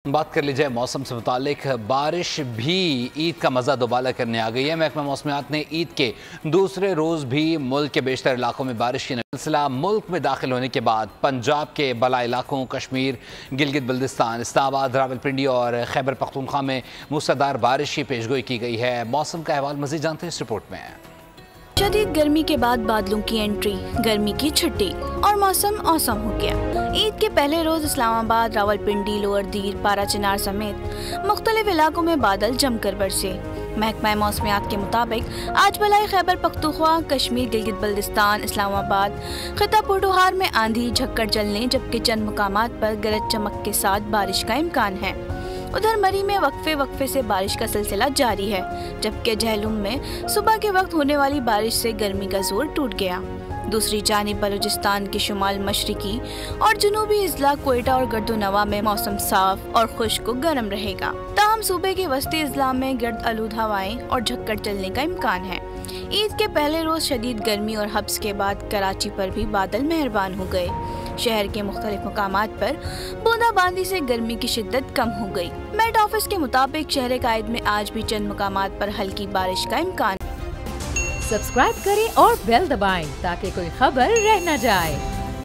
बात कर लीजिए मौसम से मुतालिक। बारिश भी ईद का मज़ा दोबारा करने आ गई है। महकमा मौसमियात ने ईद के दूसरे रोज़ भी मुल्क के बेशतर इलाकों में बारिश की सिलसिला मुल्क में दाखिल होने के बाद पंजाब के बला इलाकों, कश्मीर, गिलगित बल्दिस्तान, इस्लामाबाद, रावलपिंडी और खैबर पख्तूनख्वा में मूसलाधार बारिश की पेशगोई की गई है। मौसम का अहवाल मज़ीद जानते हैं इस रिपोर्ट में। शदीद गर्मी के बाद बादलों की एंट्री, गर्मी की छुट्टी और मौसम औसम हो गया। ईद के पहले रोज इस्लामाबाद, रावलपिंडी, लोअर दीर, पारा चिनार समेत मुख्तलिफ इलाकों में बादल जमकर बरसे। महकमा मौसमियात के मुताबिक आज बलाई खैबर पख्तूनख्वा, कश्मीर, गिलगित बल्दिस्तान, इस्लामाबाद, खिता पुरडुहार में आंधी झक्कड़ चलने जबकि चंद मकामात पर गरज चमक के साथ बारिश का इम्कान है। उधर मरी में वक्फे से बारिश का सिलसिला जारी है, जबकि झेलुम में सुबह के वक्त होने वाली बारिश से गर्मी का जोर टूट गया। दूसरी जानिब बलूचिस्तान के शुमाल मशरिकी और जनूबी अजला कोयटा और गर्दोनवा में मौसम साफ और खुश्क गर्म रहेगा। ताहम सूबे के वस्ती अजला में गर्द आलूद हवाएं और झक्कड़ चलने का इम्कान है। ईद के पहले रोज शदीद गर्मी और हब्स के बाद कराची पर भी बादल मेहरबान हो गए। शहर के मुख्तलिफ मकामात पर बूंदाबांदी से गर्मी की शिद्दत कम हो गई। मेट ऑफिस के मुताबिक शहर कायद में आज भी चंद मकामात पर हल्की बारिश का इम्कान। सब्सक्राइब करें और बेल दबाएं ताकि कोई खबर रह न जाए।